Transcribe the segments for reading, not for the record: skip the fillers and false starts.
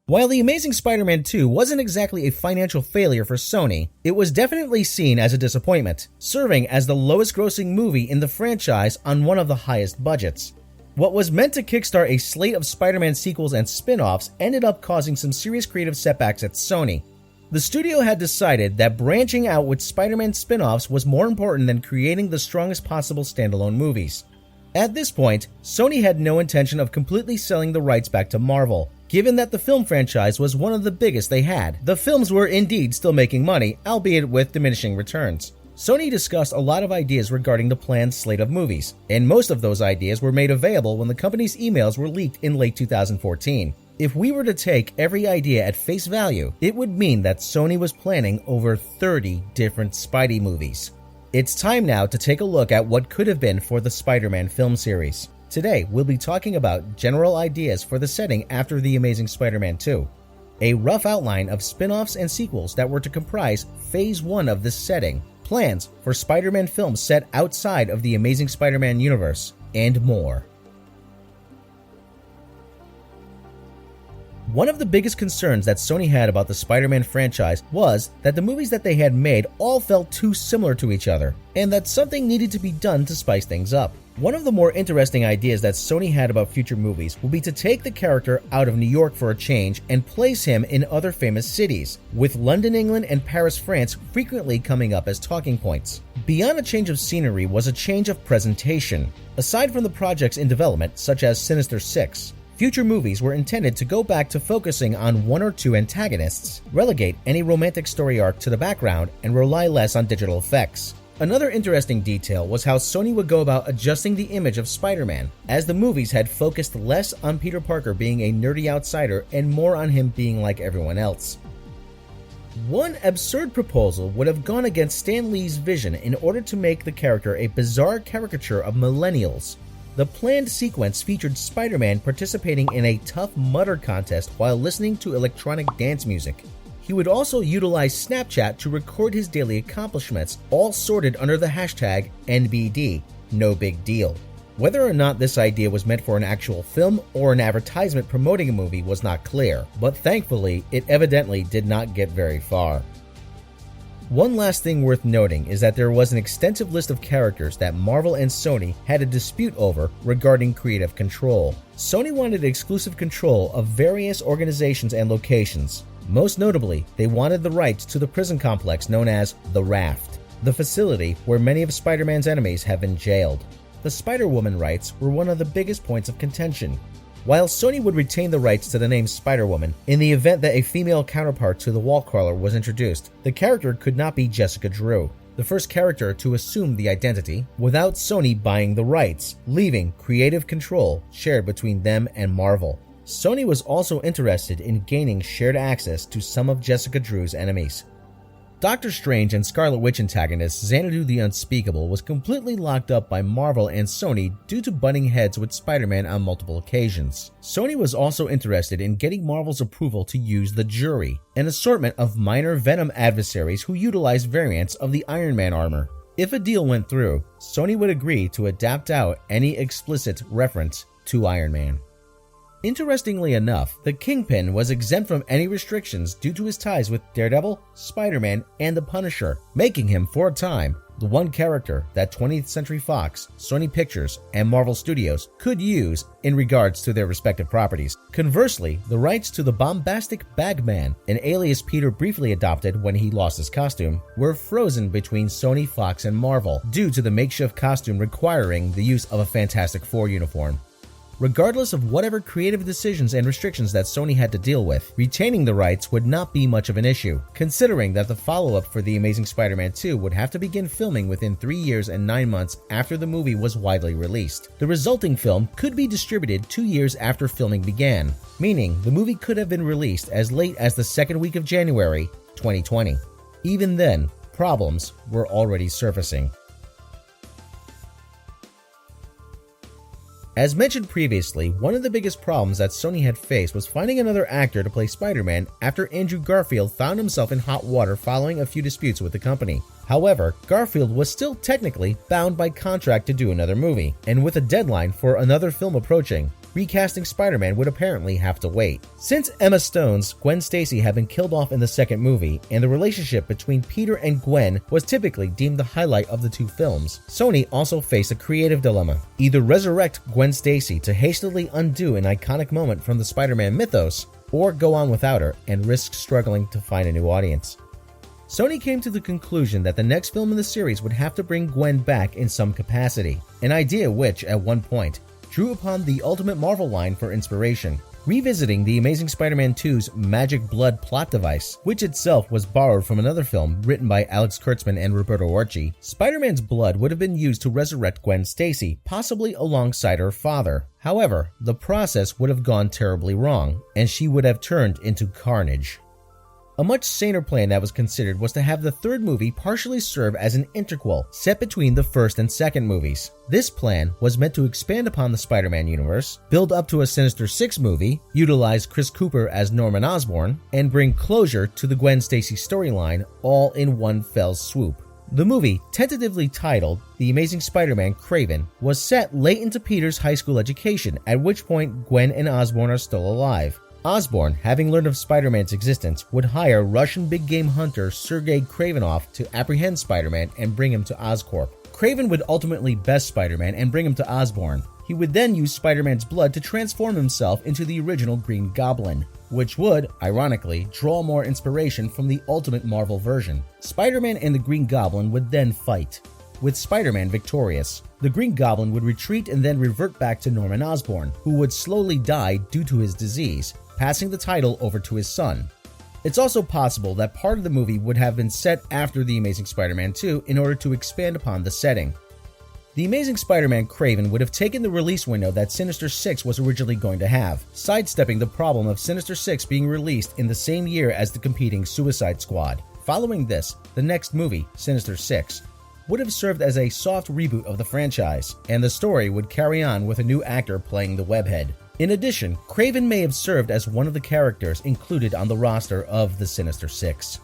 While The Amazing Spider-Man 2 wasn't exactly a financial failure for Sony, it was definitely seen as a disappointment, serving as the lowest-grossing movie in the franchise on one of the highest budgets. What was meant to kickstart a slate of Spider-Man sequels and spin-offs ended up causing some serious creative setbacks at Sony. The studio had decided that branching out with Spider-Man spin-offs was more important than creating the strongest possible standalone movies. At this point, Sony had no intention of completely selling the rights back to Marvel. Given that the film franchise was one of the biggest they had, the films were indeed still making money, albeit with diminishing returns. Sony discussed a lot of ideas regarding the planned slate of movies, and most of those ideas were made available when the company's emails were leaked in late 2014. If we were to take every idea at face value, it would mean that Sony was planning over 30 different Spidey movies. It's time now to take a look at what could have been for the Spider-Man film series. Today, we'll be talking about general ideas for the setting after The Amazing Spider-Man 2, a rough outline of spin-offs and sequels that were to comprise Phase 1 of this setting, plans for Spider-Man films set outside of the Amazing Spider-Man universe, and more. One of the biggest concerns that Sony had about the Spider-Man franchise was that the movies that they had made all felt too similar to each other, and that something needed to be done to spice things up. One of the more interesting ideas that Sony had about future movies would be to take the character out of New York for a change and place him in other famous cities, with London, England, and Paris, France frequently coming up as talking points. Beyond a change of scenery was a change of presentation. Aside from the projects in development, such as Sinister Six, future movies were intended to go back to focusing on one or two antagonists, relegate any romantic story arc to the background, and rely less on digital effects. Another interesting detail was how Sony would go about adjusting the image of Spider-Man, as the movies had focused less on Peter Parker being a nerdy outsider and more on him being like everyone else. One absurd proposal would have gone against Stan Lee's vision in order to make the character a bizarre caricature of millennials. The planned sequence featured Spider-Man participating in a Tough Mudder contest while listening to electronic dance music. He would also utilize Snapchat to record his daily accomplishments, all sorted under the hashtag NBD, no big deal. Whether or not this idea was meant for an actual film or an advertisement promoting a movie was not clear, but thankfully, it evidently did not get very far. One last thing worth noting is that there was an extensive list of characters that Marvel and Sony had a dispute over regarding creative control. Sony wanted exclusive control of various organizations and locations. Most notably, they wanted the rights to the prison complex known as The Raft, the facility where many of Spider-Man's enemies have been jailed. The Spider-Woman rights were one of the biggest points of contention. While Sony would retain the rights to the name Spider-Woman, in the event that a female counterpart to the Wallcrawler was introduced, the character could not be Jessica Drew, the first character to assume the identity, without Sony buying the rights, leaving creative control shared between them and Marvel. Sony was also interested in gaining shared access to some of Jessica Drew's enemies. Doctor Strange and Scarlet Witch antagonist Xanadu the Unspeakable was completely locked up by Marvel and Sony due to butting heads with Spider-Man on multiple occasions. Sony was also interested in getting Marvel's approval to use the Jury, an assortment of minor Venom adversaries who utilized variants of the Iron Man armor. If a deal went through, Sony would agree to adapt out any explicit reference to Iron Man. Interestingly enough, the Kingpin was exempt from any restrictions due to his ties with Daredevil, Spider-Man, and the Punisher, making him, for a time, the one character that 20th Century Fox, Sony Pictures, and Marvel Studios could use in regards to their respective properties. Conversely, the rights to the bombastic Bagman, an alias Peter briefly adopted when he lost his costume, were frozen between Sony, Fox, and Marvel due to the makeshift costume requiring the use of a Fantastic Four uniform. Regardless of whatever creative decisions and restrictions that Sony had to deal with, retaining the rights would not be much of an issue, considering that the follow-up for The Amazing Spider-Man 2 would have to begin filming within 3 years and 9 months after the movie was widely released. The resulting film could be distributed 2 years after filming began, meaning the movie could have been released as late as the second week of January 2020. Even then, problems were already surfacing. As mentioned previously, one of the biggest problems that Sony had faced was finding another actor to play Spider-Man after Andrew Garfield found himself in hot water following a few disputes with the company. However, Garfield was still technically bound by contract to do another movie, and with a deadline for another film approaching, recasting Spider-Man would apparently have to wait. Since Emma Stone's Gwen Stacy had been killed off in the second movie, and the relationship between Peter and Gwen was typically deemed the highlight of the two films, Sony also faced a creative dilemma. Either resurrect Gwen Stacy to hastily undo an iconic moment from the Spider-Man mythos, or go on without her and risk struggling to find a new audience. Sony came to the conclusion that the next film in the series would have to bring Gwen back in some capacity, an idea which, at one point, drew upon the Ultimate Marvel line for inspiration, revisiting the Amazing Spider-Man 2's Magic Blood plot device, which itself was borrowed from another film written by Alex Kurtzman and Roberto Orci. Spider-Man's blood would have been used to resurrect Gwen Stacy, possibly alongside her father. However, the process would have gone terribly wrong, and she would have turned into Carnage. A much saner plan that was considered was to have the third movie partially serve as an interquel set between the first and second movies. This plan was meant to expand upon the Spider-Man universe, build up to a Sinister Six movie, utilize Chris Cooper as Norman Osborn, and bring closure to the Gwen Stacy storyline all in one fell swoop. The movie, tentatively titled The Amazing Spider-Man Kraven, was set late into Peter's high school education, at which point Gwen and Osborn are still alive. Osborn, having learned of Spider-Man's existence, would hire Russian big game hunter Sergei Kravenov to apprehend Spider-Man and bring him to Oscorp. Kraven would ultimately best Spider-Man and bring him to Osborn. He would then use Spider-Man's blood to transform himself into the original Green Goblin, which would, ironically, draw more inspiration from the Ultimate Marvel version. Spider-Man and the Green Goblin would then fight, with Spider-Man victorious. The Green Goblin would retreat and then revert back to Norman Osborn, who would slowly die due to his disease, passing the title over to his son. It's also possible that part of the movie would have been set after The Amazing Spider-Man 2 in order to expand upon the setting. The Amazing Spider-Man Kraven would have taken the release window that Sinister Six was originally going to have, sidestepping the problem of Sinister Six being released in the same year as the competing Suicide Squad. Following this, the next movie, Sinister Six, would have served as a soft reboot of the franchise, and the story would carry on with a new actor playing the Webhead. In addition, Kraven may have served as one of the characters included on the roster of the Sinister Six.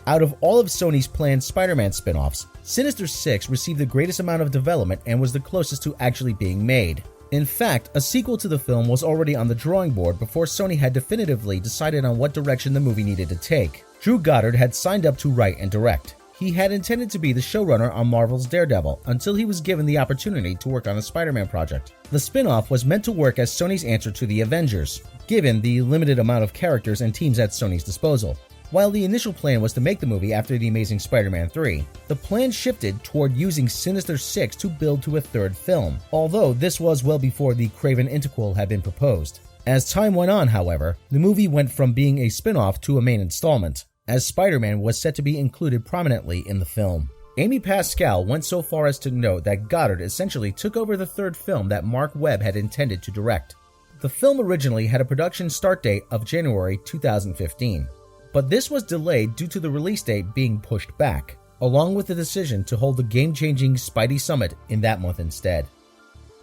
Out of all of Sony's planned Spider-Man spin-offs, Sinister Six received the greatest amount of development and was the closest to actually being made. In fact, a sequel to the film was already on the drawing board before Sony had definitively decided on what direction the movie needed to take. Drew Goddard had signed up to write and direct. He had intended to be the showrunner on Marvel's Daredevil until he was given the opportunity to work on a Spider-Man project. The spin-off was meant to work as Sony's answer to the Avengers, given the limited amount of characters and teams at Sony's disposal. While the initial plan was to make the movie after The Amazing Spider-Man 3, the plan shifted toward using Sinister Six to build to a third film, although this was well before the Kraven interquel had been proposed. As time went on, however, the movie went from being a spin-off to a main installment, as Spider-Man was set to be included prominently in the film. Amy Pascal went so far as to note that Goddard essentially took over the third film that Mark Webb had intended to direct. The film originally had a production start date of January 2015, but this was delayed due to the release date being pushed back, along with the decision to hold the game-changing Spidey Summit in that month instead.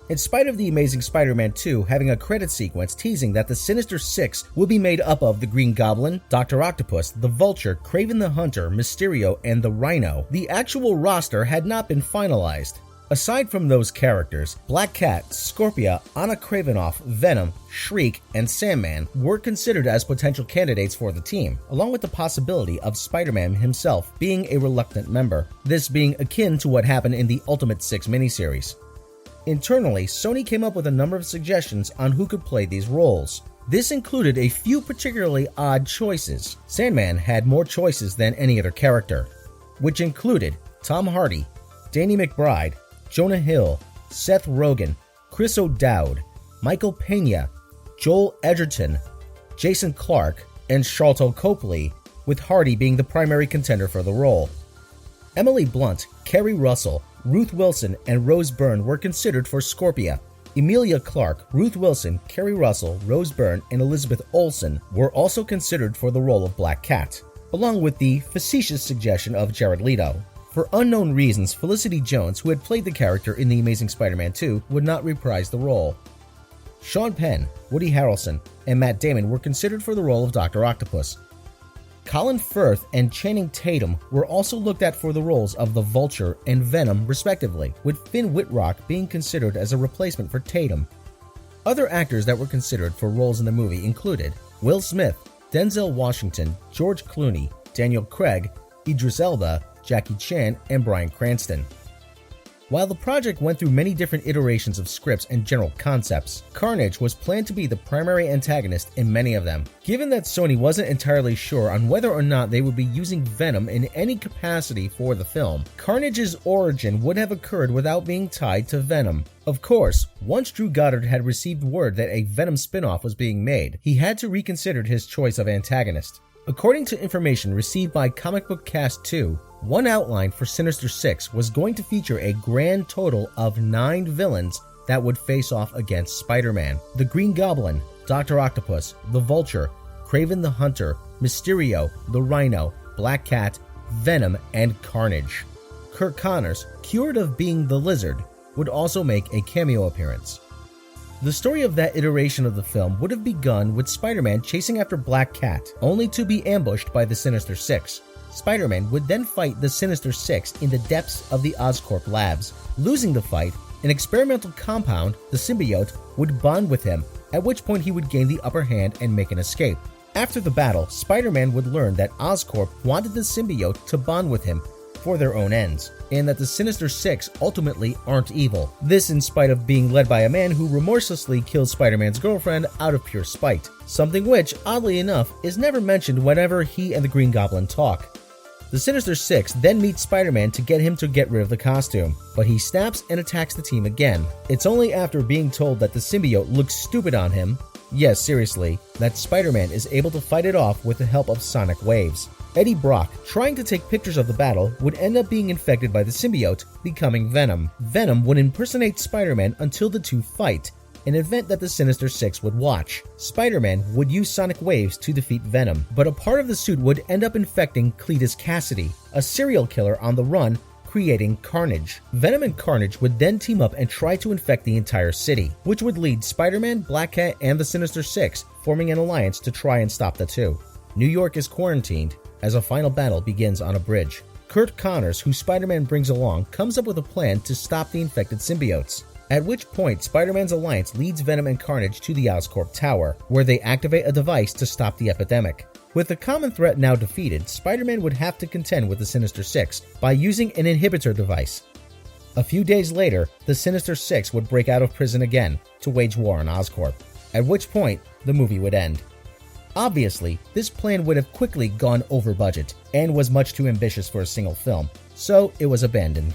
In spite of The Amazing Spider-Man 2 having a credit sequence teasing that the Sinister Six will be made up of the Green Goblin, Dr. Octopus, the Vulture, Kraven the Hunter, Mysterio, and the Rhino, the actual roster had not been finalized. Aside from those characters, Black Cat, Scorpia, Anna Kravinoff, Venom, Shriek, and Sandman were considered as potential candidates for the team, along with the possibility of Spider-Man himself being a reluctant member, this being akin to what happened in the Ultimate Six miniseries. Internally, Sony came up with a number of suggestions on who could play these roles. This included a few particularly odd choices. Sandman had more choices than any other character, which included Tom Hardy, Danny McBride, Jonah Hill, Seth Rogen, Chris O'Dowd, Michael Pena, Joel Edgerton, Jason Clarke, and Sharlto Copley, with Hardy being the primary contender for the role. Emily Blunt, Kerry Russell, Ruth Wilson, and Rose Byrne were considered for Scorpia. Emilia Clarke, Ruth Wilson, Kerry Russell, Rose Byrne, and Elizabeth Olsen were also considered for the role of Black Cat, along with the facetious suggestion of Jared Leto. For unknown reasons, Felicity Jones, who had played the character in The Amazing Spider-Man 2, would not reprise the role. Sean Penn, Woody Harrelson, and Matt Damon were considered for the role of Dr. Octopus. Colin Firth and Channing Tatum were also looked at for the roles of the Vulture and Venom respectively, with Finn Wittrock being considered as a replacement for Tatum. Other actors that were considered for roles in the movie included Will Smith, Denzel Washington, George Clooney, Daniel Craig, Idris Elba, Jackie Chan, and Bryan Cranston. While the project went through many different iterations of scripts and general concepts, Carnage was planned to be the primary antagonist in many of them. Given that Sony wasn't entirely sure on whether or not they would be using Venom in any capacity for the film, Carnage's origin would have occurred without being tied to Venom. Of course, once Drew Goddard had received word that a Venom spin-off was being made, he had to reconsider his choice of antagonist. According to information received by Comic Book Cast 2, one outline for Sinister Six was going to feature a grand total of 9 villains that would face off against Spider-Man: the Green Goblin, Dr. Octopus, the Vulture, Kraven the Hunter, Mysterio, the Rhino, Black Cat, Venom, and Carnage. Curt Connors, cured of being the Lizard, would also make a cameo appearance. The story of that iteration of the film would have begun with Spider-Man chasing after Black Cat, only to be ambushed by the Sinister Six. Spider-Man would then fight the Sinister Six in the depths of the Oscorp labs. Losing the fight, an experimental compound, the symbiote, would bond with him, at which point he would gain the upper hand and make an escape. After the battle, Spider-Man would learn that Oscorp wanted the symbiote to bond with him for their own ends, and that the Sinister Six ultimately aren't evil. This in spite of being led by a man who remorselessly killed Spider-Man's girlfriend out of pure spite, something which, oddly enough, is never mentioned whenever he and the Green Goblin talk. The Sinister Six then meet Spider-Man to get him to get rid of the costume, but he snaps and attacks the team again. It's only after being told that the symbiote looks stupid on him, yes, seriously, that Spider-Man is able to fight it off with the help of sonic waves. Eddie Brock, trying to take pictures of the battle, would end up being infected by the symbiote, becoming Venom. Venom would impersonate Spider-Man until the two fight, an event that the Sinister Six would watch. Spider-Man would use sonic waves to defeat Venom, but a part of the suit would end up infecting Cletus Cassidy, a serial killer on the run, creating Carnage. Venom and Carnage would then team up and try to infect the entire city, which would lead Spider-Man, Black Cat, and the Sinister Six forming an alliance to try and stop the two. New York is quarantined as a final battle begins on a bridge. Curt Connors, who Spider-Man brings along, comes up with a plan to stop the infected symbiotes. At which point, Spider-Man's alliance leads Venom and Carnage to the Oscorp Tower, where they activate a device to stop the epidemic. With the common threat now defeated, Spider-Man would have to contend with the Sinister Six by using an inhibitor device. A few days later, the Sinister Six would break out of prison again to wage war on Oscorp, at which point the movie would end. Obviously, this plan would have quickly gone over budget and was much too ambitious for a single film, so it was abandoned.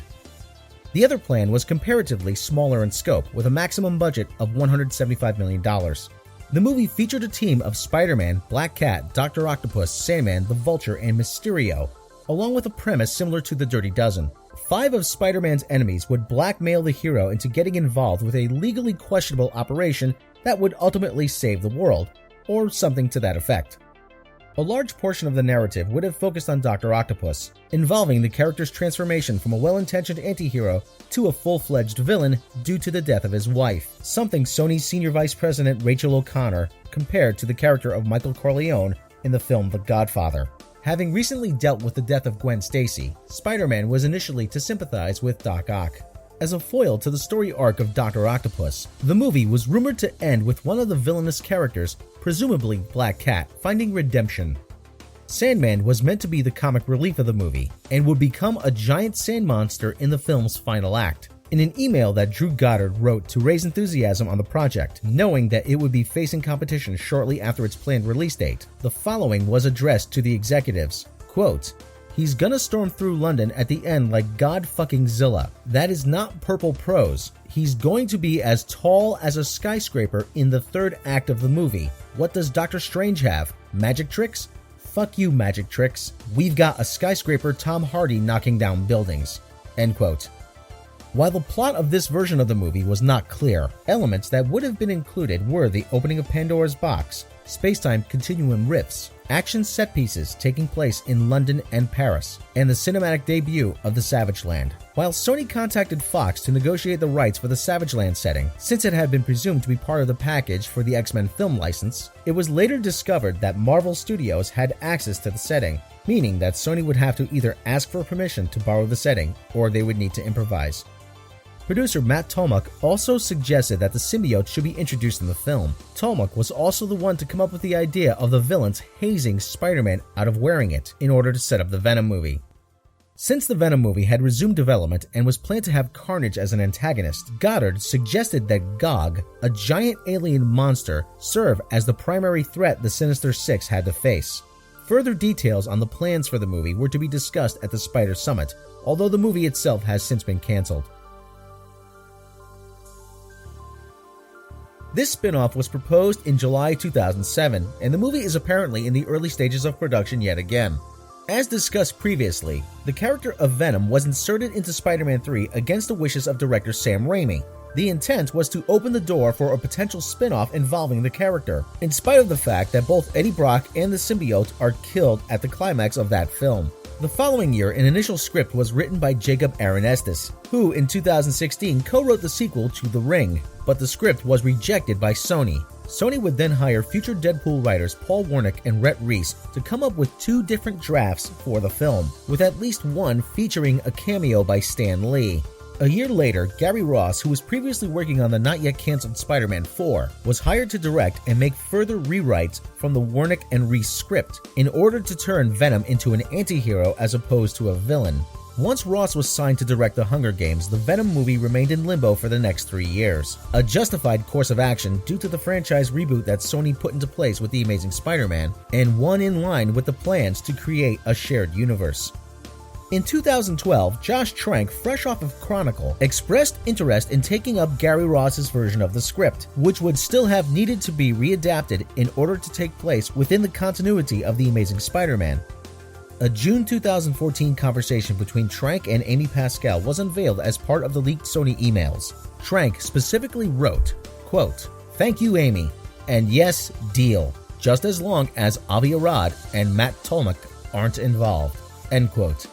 The other plan was comparatively smaller in scope, with a maximum budget of $175 million. The movie featured a team of Spider-Man, Black Cat, Dr. Octopus, Sandman, the Vulture, and Mysterio, along with a premise similar to The Dirty Dozen. 5 of Spider-Man's enemies would blackmail the hero into getting involved with a legally questionable operation that would ultimately save the world, or something to that effect. A large portion of the narrative would have focused on Dr. Octopus, involving the character's transformation from a well-intentioned anti-hero to a full-fledged villain due to the death of his wife, something Sony's senior vice president Rachel O'Connor compared to the character of Michael Corleone in the film The Godfather. Having recently dealt with the death of Gwen Stacy, Spider-Man was initially to sympathize with Doc Ock. As a foil to the story arc of Dr. Octopus, the movie was rumored to end with one of the villainous characters, presumably Black Cat, finding redemption. Sandman was meant to be the comic relief of the movie, and would become a giant sand monster in the film's final act. In an email that Drew Goddard wrote to raise enthusiasm on the project, knowing that it would be facing competition shortly after its planned release date, the following was addressed to the executives, quote, "He's gonna storm through London at the end like God-fucking-Zilla. That is not purple prose. He's going to be as tall as a skyscraper in the third act of the movie. What does Doctor Strange have? Magic tricks? Fuck you, magic tricks. We've got a skyscraper Tom Hardy knocking down buildings." End quote. While the plot of this version of the movie was not clear, elements that would have been included were the opening of Pandora's box, space-time continuum rifts, action set pieces taking place in London and Paris, and the cinematic debut of the Savage Land. While Sony contacted Fox to negotiate the rights for the Savage Land setting, since it had been presumed to be part of the package for the X-Men film license, it was later discovered that Marvel Studios had access to the setting, meaning that Sony would have to either ask for permission to borrow the setting, or they would need to improvise. Producer Matt Tolmach also suggested that the symbiote should be introduced in the film. Tolmach was also the one to come up with the idea of the villains hazing Spider-Man out of wearing it in order to set up the Venom movie. Since the Venom movie had resumed development and was planned to have Carnage as an antagonist, Goddard suggested that Gog, a giant alien monster, serve as the primary threat the Sinister Six had to face. Further details on the plans for the movie were to be discussed at the Spider Summit, although the movie itself has since been cancelled. This spin-off was proposed in July 2007, and the movie is apparently in the early stages of production yet again. As discussed previously, the character of Venom was inserted into Spider-Man 3 against the wishes of director Sam Raimi. The intent was to open the door for a potential spin-off involving the character, in spite of the fact that both Eddie Brock and the symbiote are killed at the climax of that film. The following year, an initial script was written by Jacob Aaron Estes, who in 2016 co-wrote the sequel to The Ring, but the script was rejected by Sony. Sony would then hire future Deadpool writers Paul Wernick and Rhett Reese to come up with 2 different drafts for the film, with at least one featuring a cameo by Stan Lee. A year later, Gary Ross, who was previously working on the not-yet-canceled Spider-Man 4, was hired to direct and make further rewrites from the Wernick and Reese script in order to turn Venom into an anti-hero as opposed to a villain. Once Ross was signed to direct The Hunger Games, the Venom movie remained in limbo for the next 3 years, a justified course of action due to the franchise reboot that Sony put into place with The Amazing Spider-Man, and one in line with the plans to create a shared universe. In 2012, Josh Trank, fresh off of Chronicle, expressed interest in taking up Gary Ross's version of the script, which would still have needed to be readapted in order to take place within the continuity of The Amazing Spider-Man. A June 2014 conversation between Trank and Amy Pascal was unveiled as part of the leaked Sony emails. Trank specifically wrote, quote, "Thank you, Amy, and yes, deal, just as long as Avi Arad and Matt Tolmach aren't involved," end quote.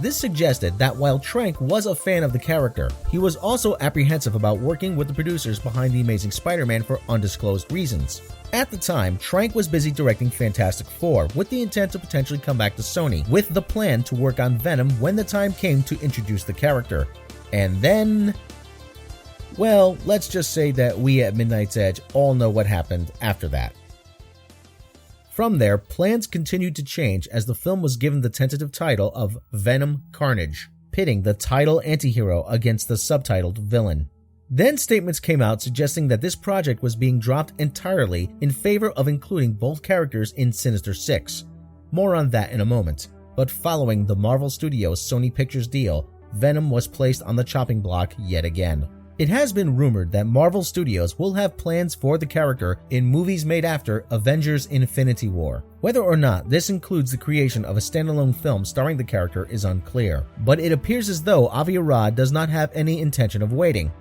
This suggested that while Trank was a fan of the character, he was also apprehensive about working with the producers behind The Amazing Spider-Man for undisclosed reasons. At the time, Trank was busy directing Fantastic Four with the intent to potentially come back to Sony with the plan to work on Venom when the time came to introduce the character. And then, well, let's just say that we at Midnight's Edge all know what happened after that. From there, plans continued to change as the film was given the tentative title of Venom Carnage, pitting the title antihero against the subtitled villain. Then statements came out suggesting that this project was being dropped entirely in favor of including both characters in Sinister Six. More on that in a moment. But following the Marvel Studios Sony Pictures deal, Venom was placed on the chopping block yet again. It has been rumored that Marvel Studios will have plans for the character in movies made after Avengers Infinity War. Whether or not this includes the creation of a standalone film starring the character is unclear, but it appears as though Avi Arad does not have any intention of waiting,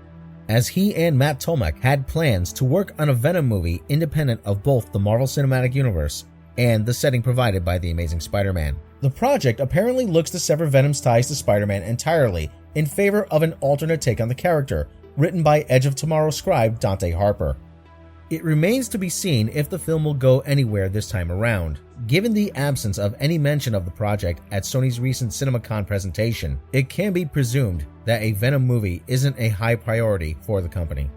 as he and Matt Tolmach had plans to work on a Venom movie independent of both the Marvel Cinematic Universe and the setting provided by The Amazing Spider-Man. The project apparently looks to sever Venom's ties to Spider-Man entirely in favor of an alternate take on the character, written by Edge of Tomorrow scribe Dante Harper. It remains to be seen if the film will go anywhere this time around. Given the absence of any mention of the project at Sony's recent CinemaCon presentation, it can be presumed that a Venom movie isn't a high priority for the company.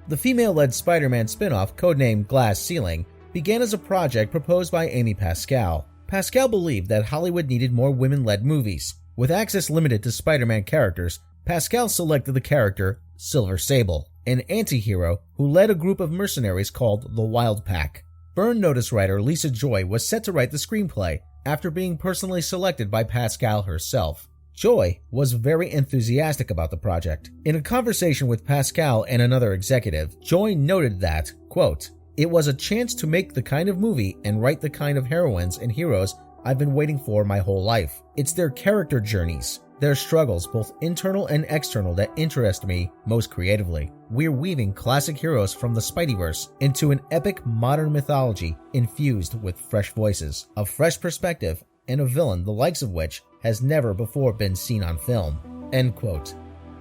The female-led Spider-Man spin-off, codenamed Glass Ceiling, began as a project proposed by Amy Pascal. Pascal believed that Hollywood needed more women-led movies. With access limited to Spider-Man characters, Pascal selected the character Silver Sable, an anti-hero who led a group of mercenaries called the Wild Pack. Burn Notice writer Lisa Joy was set to write the screenplay after being personally selected by Pascal herself. Joy was very enthusiastic about the project. In a conversation with Pascal and another executive, Joy noted that, quote, "It was a chance to make the kind of movie and write the kind of heroines and heroes I've been waiting for my whole life. It's their character journeys, their struggles, both internal and external, that interest me most creatively. We're weaving classic heroes from the Spideyverse into an epic modern mythology infused with fresh voices, a fresh perspective, and a villain the likes of which has never before been seen on film." End quote.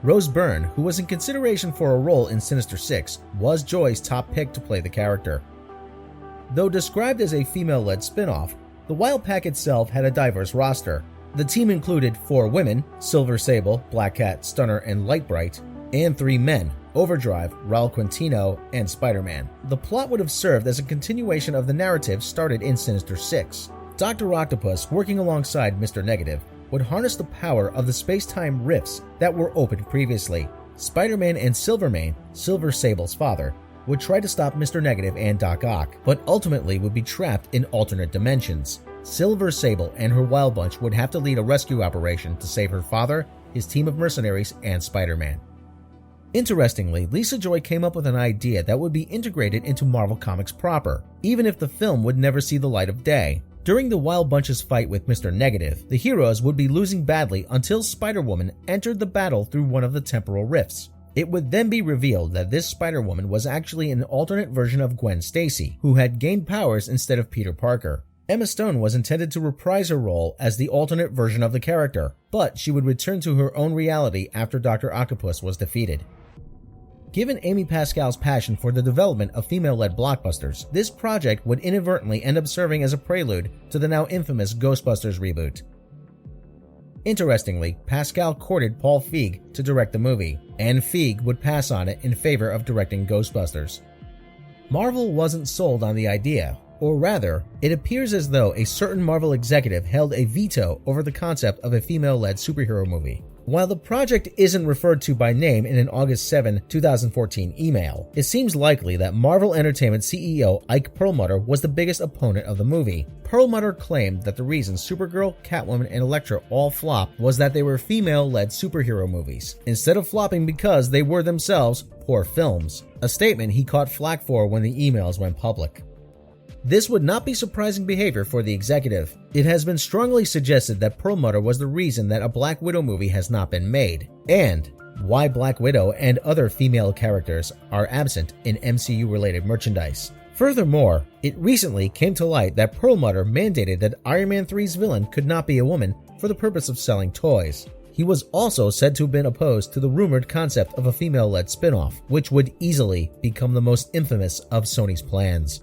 Rose Byrne, who was in consideration for a role in Sinister Six, was Joy's top pick to play the character. Though described as a female-led spin-off, the Wild Pack itself had a diverse roster. The team included 4 women, Silver Sable, Black Cat, Stunner, and Lightbright, and 3 men, Overdrive, Raul Quintino, and Spider-Man. The plot would have served as a continuation of the narrative started in Sinister Six. Dr. Octopus, working alongside Mr. Negative, would harness the power of the space-time rifts that were opened previously. Spider-Man and Silvermane, Silver Sable's father, would try to stop Mr. Negative and Doc Ock, but ultimately would be trapped in alternate dimensions. Silver Sable and her Wild Bunch would have to lead a rescue operation to save her father, his team of mercenaries, and Spider-Man. Interestingly, Lisa Joy came up with an idea that would be integrated into Marvel Comics proper, even if the film would never see the light of day. During the Wild Bunch's fight with Mr. Negative, the heroes would be losing badly until Spider-Woman entered the battle through one of the temporal rifts. It would then be revealed that this Spider-Woman was actually an alternate version of Gwen Stacy, who had gained powers instead of Peter Parker. Emma Stone was intended to reprise her role as the alternate version of the character, but she would return to her own reality after Dr. Octopus was defeated. Given Amy Pascal's passion for the development of female-led blockbusters, this project would inadvertently end up serving as a prelude to the now infamous Ghostbusters reboot. Interestingly, Pascal courted Paul Feig to direct the movie, and Feig would pass on it in favor of directing Ghostbusters. Marvel wasn't sold on the idea, or rather, it appears as though a certain Marvel executive held a veto over the concept of a female-led superhero movie. While the project isn't referred to by name in an August 7, 2014 email, it seems likely that Marvel Entertainment CEO Ike Perlmutter was the biggest opponent of the movie. Perlmutter claimed that the reason Supergirl, Catwoman, and Elektra all flopped was that they were female-led superhero movies, instead of flopping because they were themselves poor films, a statement he caught flack for when the emails went public. This would not be surprising behavior for the executive. It has been strongly suggested that Perlmutter was the reason that a Black Widow movie has not been made, and why Black Widow and other female characters are absent in MCU-related merchandise. Furthermore, it recently came to light that Perlmutter mandated that Iron Man 3's villain could not be a woman for the purpose of selling toys. He was also said to have been opposed to the rumored concept of a female-led spin-off, which would easily become the most infamous of Sony's plans.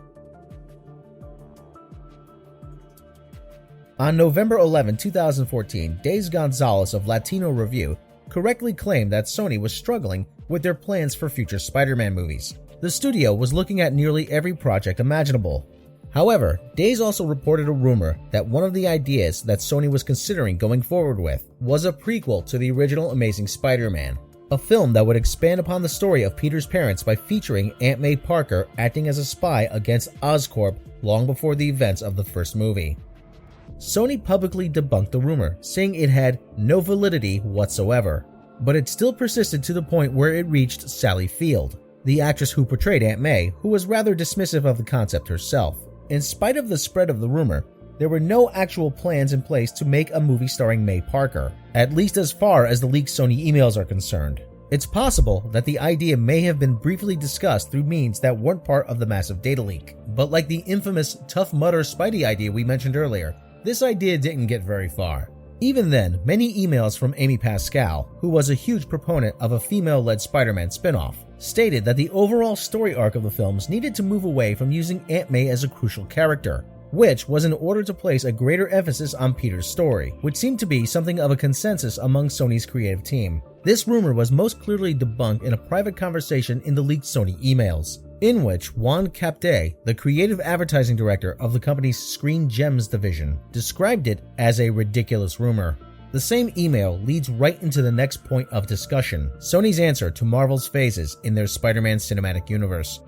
On November 11, 2014, Days Gonzalez of Latino Review correctly claimed that Sony was struggling with their plans for future Spider-Man movies. The studio was looking at nearly every project imaginable. However, Days also reported a rumor that one of the ideas that Sony was considering going forward with was a prequel to the original Amazing Spider-Man, a film that would expand upon the story of Peter's parents by featuring Aunt May Parker acting as a spy against Oscorp long before the events of the first movie. Sony publicly debunked the rumor, saying it had no validity whatsoever, but it still persisted to the point where it reached Sally Field, the actress who portrayed Aunt May, who was rather dismissive of the concept herself. In spite of the spread of the rumor, there were no actual plans in place to make a movie starring May Parker, at least as far as the leaked Sony emails are concerned. It's possible that the idea may have been briefly discussed through means that weren't part of the massive data leak, but like the infamous Tough Mudder Spidey idea we mentioned earlier, this idea didn't get very far. Even then, many emails from Amy Pascal, who was a huge proponent of a female-led Spider-Man spin-off, stated that the overall story arc of the films needed to move away from using Aunt May as a crucial character, which was in order to place a greater emphasis on Peter's story, which seemed to be something of a consensus among Sony's creative team. This rumor was most clearly debunked in a private conversation in the leaked Sony emails, in which Juan Capde, the creative advertising director of the company's Screen Gems division, described it as a ridiculous rumor. The same email leads right into the next point of discussion: Sony's answer to Marvel's phases in their Spider-Man cinematic universe.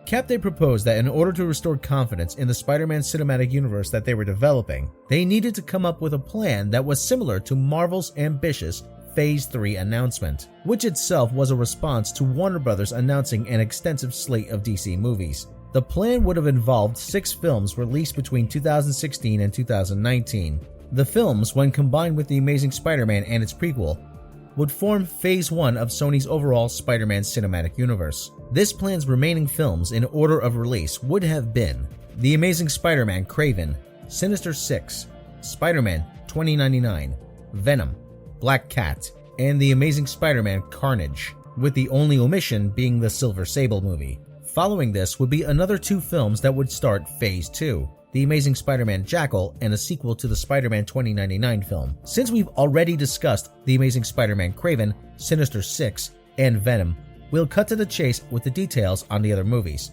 Capde proposed that in order to restore confidence in the Spider-Man cinematic universe that they were developing, they needed to come up with a plan that was similar to Marvel's ambitious Phase 3 announcement, which itself was a response to Warner Bros. Announcing an extensive slate of DC movies. The plan would have involved 6 films released between 2016 and 2019. The films, when combined with The Amazing Spider-Man and its prequel, would form Phase 1 of Sony's overall Spider-Man cinematic universe. This plan's remaining films in order of release would have been The Amazing Spider-Man Kraven, Sinister Six, Spider-Man 2099, Venom, Black Cat, and The Amazing Spider-Man Carnage, with the only omission being the Silver Sable movie. Following this would be another 2 films that would start Phase 2, The Amazing Spider-Man Jackal and a sequel to the Spider-Man 2099 film. Since we've already discussed The Amazing Spider-Man Kraven, Sinister Six, and Venom, we'll cut to the chase with the details on the other movies.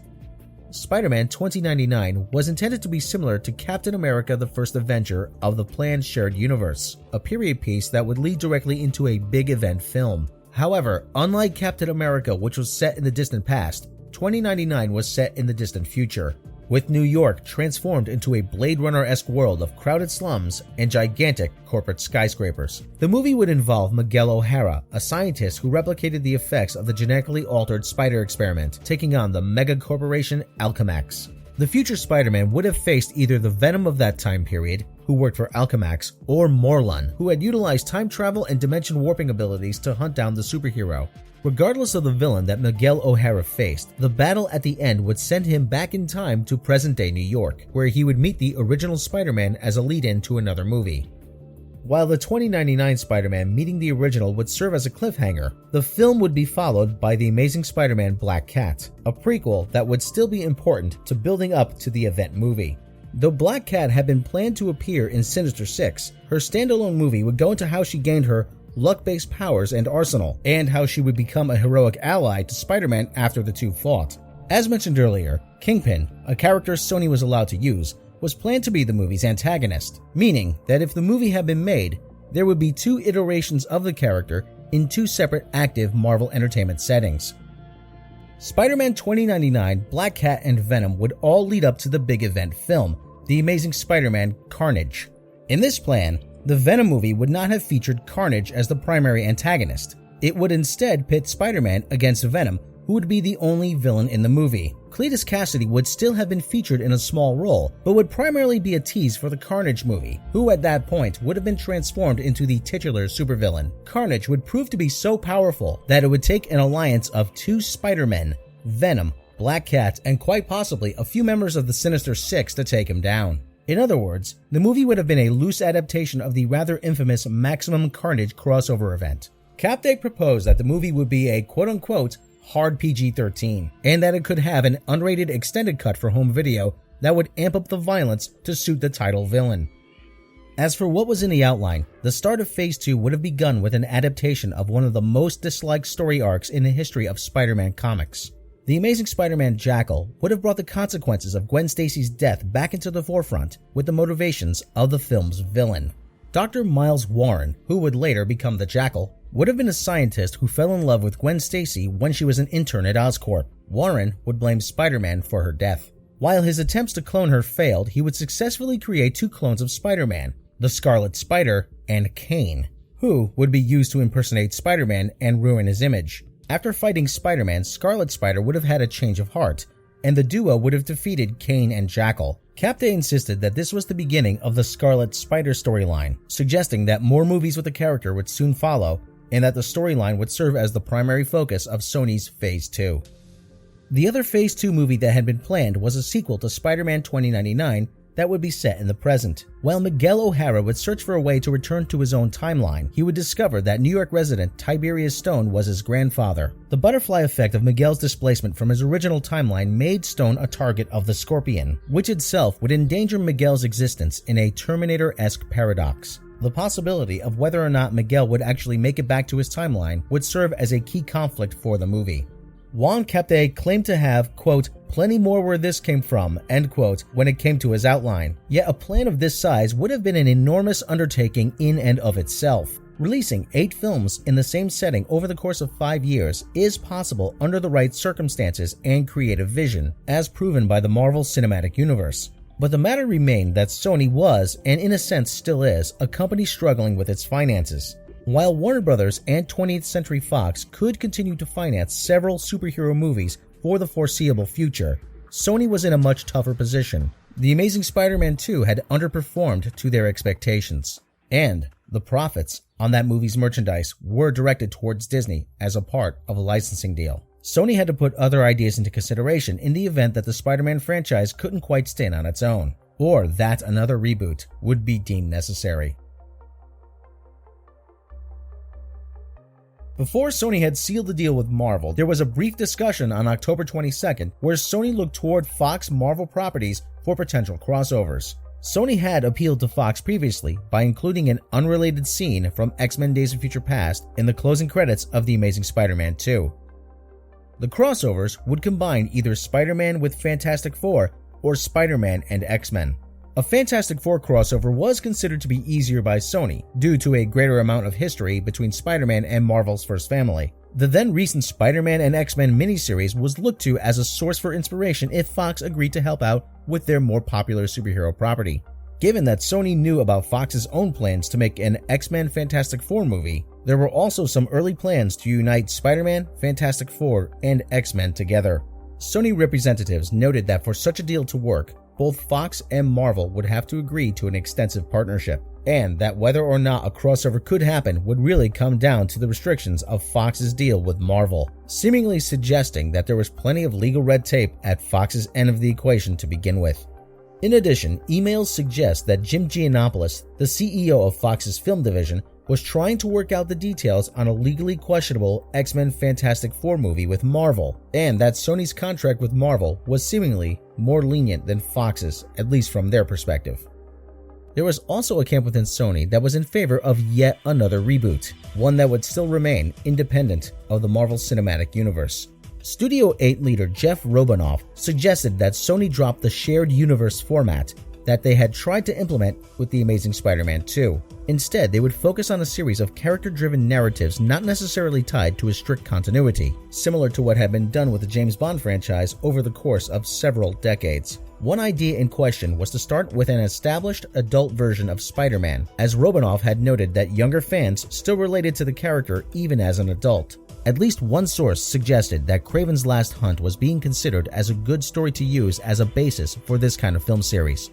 Spider-Man 2099 was intended to be similar to Captain America: The First Avenger of the planned shared universe, a period piece that would lead directly into a big event film. However, unlike Captain America, which was set in the distant past, 2099 was set in the distant future, with New York transformed into a Blade Runner-esque world of crowded slums and gigantic corporate skyscrapers. The movie would involve Miguel O'Hara, a scientist who replicated the effects of the genetically altered spider experiment, taking on the mega corporation Alchemax. The future Spider-Man would have faced either the Venom of that time period, who worked for Alchemax, or Morlun, who had utilized time travel and dimension warping abilities to hunt down the superhero. Regardless of the villain that Miguel O'Hara faced, the battle at the end would send him back in time to present-day New York, where he would meet the original Spider-Man as a lead-in to another movie. While the 2099 Spider-Man meeting the original would serve as a cliffhanger, the film would be followed by The Amazing Spider-Man Black Cat, a prequel that would still be important to building up to the event movie. Though Black Cat had been planned to appear in Sinister Six, her standalone movie would go into how she gained her luck-based powers and arsenal, and how she would become a heroic ally to Spider-Man after the two fought. As mentioned earlier, Kingpin, a character Sony was allowed to use, was planned to be the movie's antagonist, meaning that if the movie had been made, there would be 2 iterations of the character in 2 separate active Marvel Entertainment settings. Spider-Man 2099, Black Cat, and Venom would all lead up to the big event film, The Amazing Spider-Man Carnage. In this plan, the Venom movie would not have featured Carnage as the primary antagonist. It would instead pit Spider-Man against Venom, who would be the only villain in the movie. Cletus Kasady would still have been featured in a small role, but would primarily be a tease for the Carnage movie, who at that point would have been transformed into the titular supervillain. Carnage would prove to be so powerful that it would take an alliance of 2 Spider-Men, Venom, Black Cat, and quite possibly a few members of the Sinister Six to take him down. In other words, the movie would have been a loose adaptation of the rather infamous Maximum Carnage crossover event. Capday proposed that the movie would be a quote-unquote hard PG-13, and that it could have an unrated extended cut for home video that would amp up the violence to suit the title villain. As for what was in the outline, the start of Phase 2 would have begun with an adaptation of one of the most disliked story arcs in the history of Spider-Man comics. The Amazing Spider-Man Jackal would have brought the consequences of Gwen Stacy's death back into the forefront with the motivations of the film's villain. Dr. Miles Warren, who would later become the Jackal, would have been a scientist who fell in love with Gwen Stacy when she was an intern at Oscorp. Warren would blame Spider-Man for her death. While his attempts to clone her failed, he would successfully create 2 clones of Spider-Man, the Scarlet Spider and Kane, who would be used to impersonate Spider-Man and ruin his image. After fighting Spider-Man, Scarlet Spider would have had a change of heart, and the duo would have defeated Kane and Jackal. Capday insisted that this was the beginning of the Scarlet Spider storyline, suggesting that more movies with the character would soon follow, and that the storyline would serve as the primary focus of Sony's Phase 2. The other Phase 2 movie that had been planned was a sequel to Spider-Man 2099 that would be set in the present. While Miguel O'Hara would search for a way to return to his own timeline, he would discover that New York resident Tiberius Stone was his grandfather. The butterfly effect of Miguel's displacement from his original timeline made Stone a target of the Scorpion, which itself would endanger Miguel's existence in a Terminator-esque paradox. The possibility of whether or not Miguel would actually make it back to his timeline would serve as a key conflict for the movie. Juan Capday claimed to have, quote, plenty more where this came from, end quote, when it came to his outline. Yet a plan of this size would have been an enormous undertaking in and of itself. Releasing 8 films in the same setting over the course of 5 years is possible under the right circumstances and creative vision, as proven by the Marvel Cinematic Universe. But the matter remained that Sony was, and in a sense still is, a company struggling with its finances. While Warner Brothers and 20th Century Fox could continue to finance several superhero movies for the foreseeable future, Sony was in a much tougher position. The Amazing Spider-Man 2 had underperformed to their expectations, and the profits on that movie's merchandise were directed towards Disney as a part of a licensing deal. Sony had to put other ideas into consideration in the event that the Spider-Man franchise couldn't quite stand on its own, or that another reboot would be deemed necessary. Before Sony had sealed the deal with Marvel, there was a brief discussion on October 22nd where Sony looked toward Fox Marvel properties for potential crossovers. Sony had appealed to Fox previously by including an unrelated scene from X-Men Days of Future Past in the closing credits of The Amazing Spider-Man 2. The crossovers would combine either Spider-Man with Fantastic Four or Spider-Man and X-Men. A Fantastic Four crossover was considered to be easier by Sony due to a greater amount of history between Spider-Man and Marvel's first family. The then recent Spider-Man and X-Men miniseries was looked to as a source for inspiration if Fox agreed to help out with their more popular superhero property. Given that Sony knew about Fox's own plans to make an X-Men Fantastic Four movie, there were also some early plans to unite Spider-Man, Fantastic Four, and X-Men together. Sony representatives noted that for such a deal to work, both Fox and Marvel would have to agree to an extensive partnership, and that whether or not a crossover could happen would really come down to the restrictions of Fox's deal with Marvel, seemingly suggesting that there was plenty of legal red tape at Fox's end of the equation to begin with. In addition, emails suggest that Jim Giannopoulos, the CEO of Fox's film division, was trying to work out the details on a legally questionable X-Men Fantastic Four movie with Marvel, and that Sony's contract with Marvel was seemingly more lenient than Fox's, at least from their perspective. There was also a camp within Sony that was in favor of yet another reboot, one that would still remain independent of the Marvel Cinematic Universe. Studio 8 leader Jeff Robinoff suggested that Sony drop the shared universe format that they had tried to implement with The Amazing Spider-Man 2. Instead, they would focus on a series of character-driven narratives not necessarily tied to a strict continuity, similar to what had been done with the James Bond franchise over the course of several decades. One idea in question was to start with an established adult version of Spider-Man, as Robinoff had noted that younger fans still related to the character even as an adult. At least one source suggested that Kraven's Last Hunt was being considered as a good story to use as a basis for this kind of film series.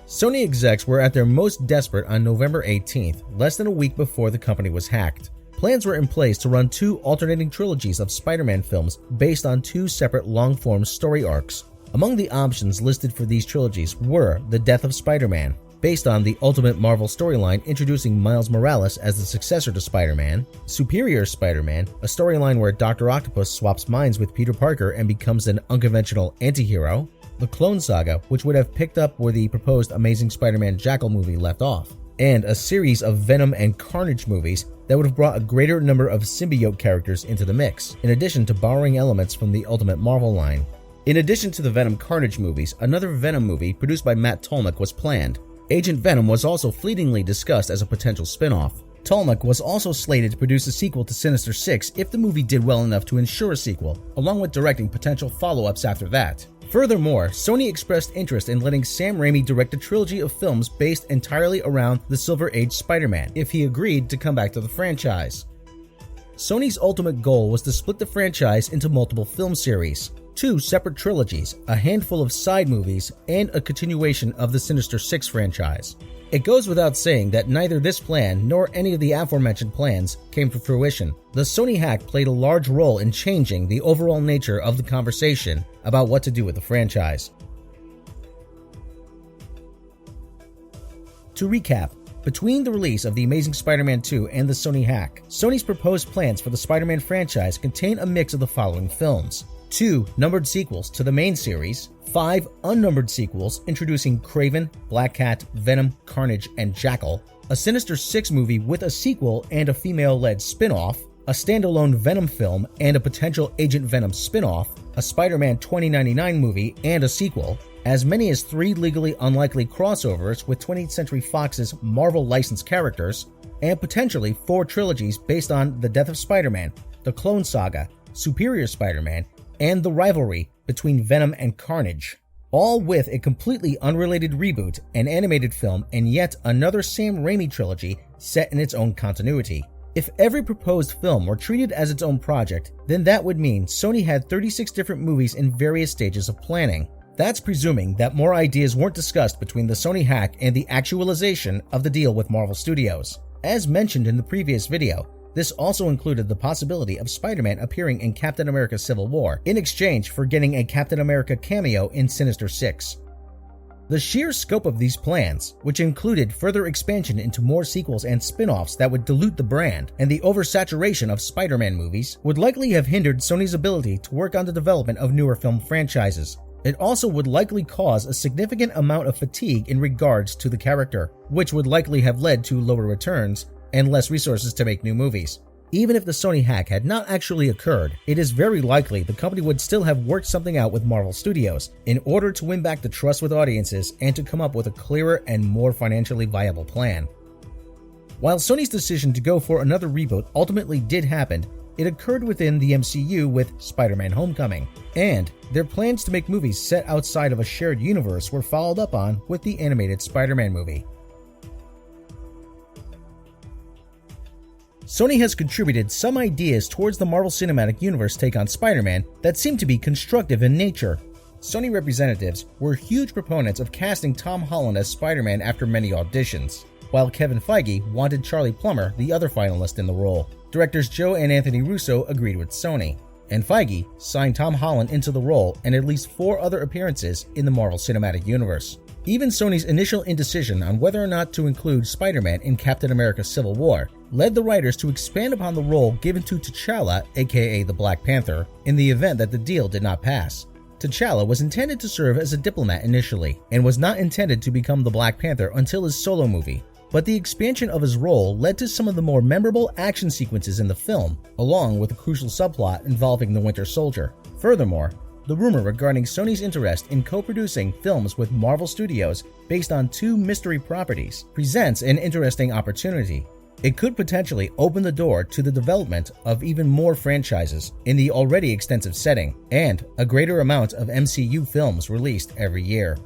Sony execs were at their most desperate on November 18th, less than a week before the company was hacked. Plans were in place to run 2 alternating trilogies of Spider-Man films based on 2 separate long-form story arcs. Among the options listed for these trilogies were The Death of Spider-Man, based on the Ultimate Marvel storyline introducing Miles Morales as the successor to Spider-Man, Superior Spider-Man, a storyline where Dr. Octopus swaps minds with Peter Parker and becomes an unconventional anti-hero, The Clone Saga, which would have picked up where the proposed Amazing Spider-Man Jackal movie left off, and a series of Venom and Carnage movies that would have brought a greater number of symbiote characters into the mix, in addition to borrowing elements from the Ultimate Marvel line. In addition to the Venom Carnage movies, another Venom movie produced by Matt Tolmach was planned. Agent Venom was also fleetingly discussed as a potential spin-off. Tolmach was also slated to produce a sequel to Sinister Six if the movie did well enough to ensure a sequel, along with directing potential follow-ups after that. Furthermore, Sony expressed interest in letting Sam Raimi direct a trilogy of films based entirely around the Silver Age Spider-Man, if he agreed to come back to the franchise. Sony's ultimate goal was to split the franchise into multiple film series, 2 separate trilogies, a handful of side movies, and a continuation of the Sinister Six franchise. It goes without saying that neither this plan nor any of the aforementioned plans came to fruition. The Sony hack played a large role in changing the overall nature of the conversation about what to do with the franchise. To recap, between the release of The Amazing Spider-Man 2 and the Sony hack, Sony's proposed plans for the Spider-Man franchise contain a mix of the following films: 2 numbered sequels to the main series, 5 unnumbered sequels introducing Kraven, Black Cat, Venom, Carnage, and Jackal, a Sinister Six movie with a sequel and a female-led spin-off, a standalone Venom film and a potential Agent Venom spin-off, a Spider-Man 2099 movie and a sequel, as many as 3 legally unlikely crossovers with 20th Century Fox's Marvel licensed characters, and potentially 4 trilogies based on The Death of Spider-Man, The Clone Saga, Superior Spider-Man, and the rivalry between Venom and Carnage, all with a completely unrelated reboot, an animated film, and yet another Sam Raimi trilogy set in its own continuity. If every proposed film were treated as its own project, then that would mean Sony had 36 different movies in various stages of planning. That's presuming that more ideas weren't discussed between the Sony hack and the actualization of the deal with Marvel Studios. As mentioned in the previous video, this also included the possibility of Spider-Man appearing in Captain America Civil War in exchange for getting a Captain America cameo in Sinister Six. The sheer scope of these plans, which included further expansion into more sequels and spin-offs that would dilute the brand, and the oversaturation of Spider-Man movies, would likely have hindered Sony's ability to work on the development of newer film franchises. It also would likely cause a significant amount of fatigue in regards to the character, which would likely have led to lower returns and less resources to make new movies. Even if the Sony hack had not actually occurred, it is very likely the company would still have worked something out with Marvel Studios in order to win back the trust with audiences and to come up with a clearer and more financially viable plan. While Sony's decision to go for another reboot ultimately did happen, it occurred within the MCU with SpiderMan Homecoming, and their plans to make movies set outside of a shared universe were followed up on with the animated Spider-Man movie. Sony has contributed some ideas towards the Marvel Cinematic Universe take on Spider-Man that seem to be constructive in nature. Sony representatives were huge proponents of casting Tom Holland as Spider-Man after many auditions, while Kevin Feige wanted Charlie Plummer, the other finalist in the role. Directors Joe and Anthony Russo agreed with Sony, and Feige signed Tom Holland into the role and at least 4 other appearances in the Marvel Cinematic Universe. Even Sony's initial indecision on whether or not to include Spider-Man in Captain America Civil War led the writers to expand upon the role given to T'Challa, aka the Black Panther, in the event that the deal did not pass. T'Challa was intended to serve as a diplomat initially, and was not intended to become the Black Panther until his solo movie, but the expansion of his role led to some of the more memorable action sequences in the film, along with a crucial subplot involving the Winter Soldier. Furthermore, the rumor regarding Sony's interest in co-producing films with Marvel Studios based on 2 mystery properties presents an interesting opportunity. It could potentially open the door to the development of even more franchises in the already extensive setting, and a greater amount of MCU films released every year.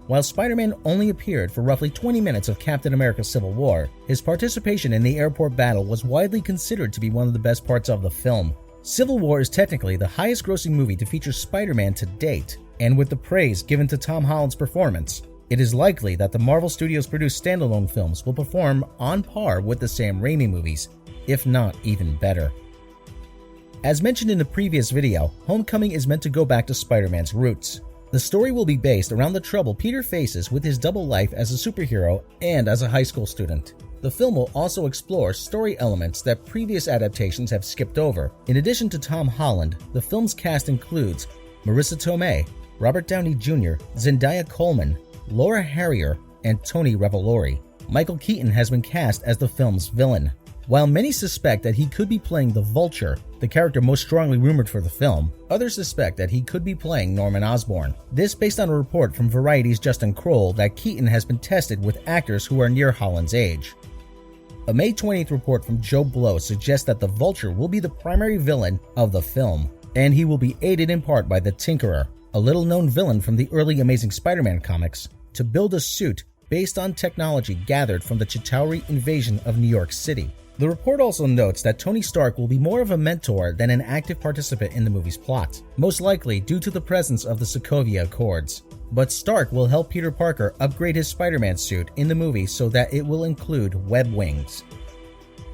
While Spider-Man only appeared for roughly 20 minutes of Captain America Civil War, his participation in the airport battle was widely considered to be one of the best parts of the film. Civil War is technically the highest grossing movie to feature Spider-Man to date, and with the praise given to Tom Holland's performance, it is likely that the Marvel Studios produced standalone films will perform on par with the Sam Raimi movies, if not even better. As mentioned in the previous video, Homecoming is meant to go back to Spider-Man's roots. The story will be based around the trouble Peter faces with his double life as a superhero and as a high school student. The film will also explore story elements that previous adaptations have skipped over. In addition to Tom Holland, the film's cast includes Marissa Tomei, Robert Downey Jr., Zendaya Coleman, Laura Harrier, and Tony Revolori. Michael Keaton has been cast as the film's villain. While many suspect that he could be playing the Vulture, the character most strongly rumored for the film, others suspect that he could be playing Norman Osborn. This based on a report from Variety's Justin Kroll that Keaton has been tested with actors who are near Holland's age. A May 20th report from Joe Blow suggests that the Vulture will be the primary villain of the film, and he will be aided in part by the Tinkerer, a little-known villain from the early Amazing Spider-Man comics, to build a suit based on technology gathered from the Chitauri invasion of New York City. The report also notes that Tony Stark will be more of a mentor than an active participant in the movie's plot, most likely due to the presence of the Sokovia Accords. But Stark will help Peter Parker upgrade his Spider-Man suit in the movie so that it will include web wings.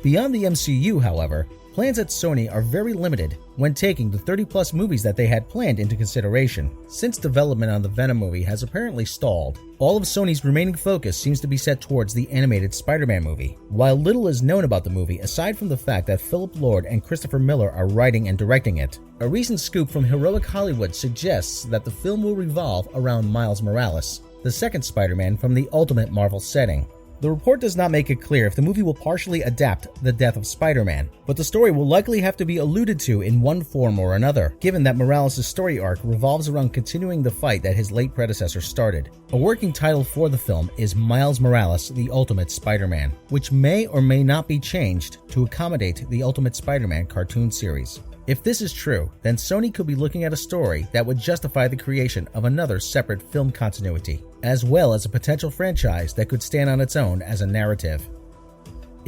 Beyond the MCU, however, plans at Sony are very limited when taking the 30-plus movies that they had planned into consideration. Since development on the Venom movie has apparently stalled, all of Sony's remaining focus seems to be set towards the animated Spider-Man movie. While little is known about the movie aside from the fact that Philip Lord and Christopher Miller are writing and directing it, a recent scoop from Heroic Hollywood suggests that the film will revolve around Miles Morales, the second Spider-Man from the Ultimate Marvel setting. The report does not make it clear if the movie will partially adapt the death of Spider-Man, but the story will likely have to be alluded to in one form or another, given that Morales' story arc revolves around continuing the fight that his late predecessor started. A working title for the film is Miles Morales: The Ultimate Spider-Man, which may or may not be changed to accommodate the Ultimate Spider-Man cartoon series. If this is true, then Sony could be looking at a story that would justify the creation of another separate film continuity, as well as a potential franchise that could stand on its own as a narrative.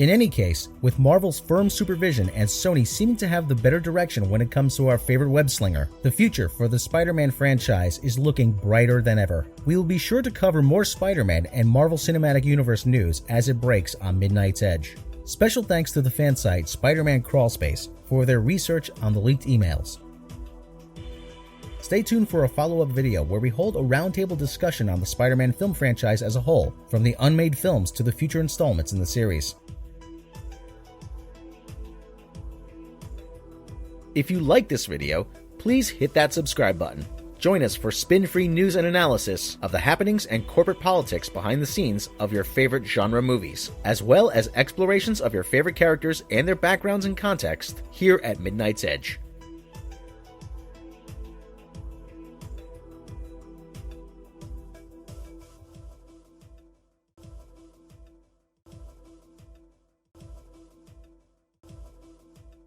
In any case, with Marvel's firm supervision and Sony seeming to have the better direction when it comes to our favorite web-slinger, the future for the Spider-Man franchise is looking brighter than ever. We will be sure to cover more Spider-Man and Marvel Cinematic Universe news as it breaks on Midnight's Edge. Special thanks to the fan site Spider-Man Crawlspace for their research on the leaked emails. Stay tuned for a follow-up video where we hold a roundtable discussion on the Spider-Man film franchise as a whole, from the unmade films to the future installments in the series. If you like this video, please hit that subscribe button. Join us for spin-free news and analysis of the happenings and corporate politics behind the scenes of your favorite genre movies, as well as explorations of your favorite characters and their backgrounds and context here at Midnight's Edge.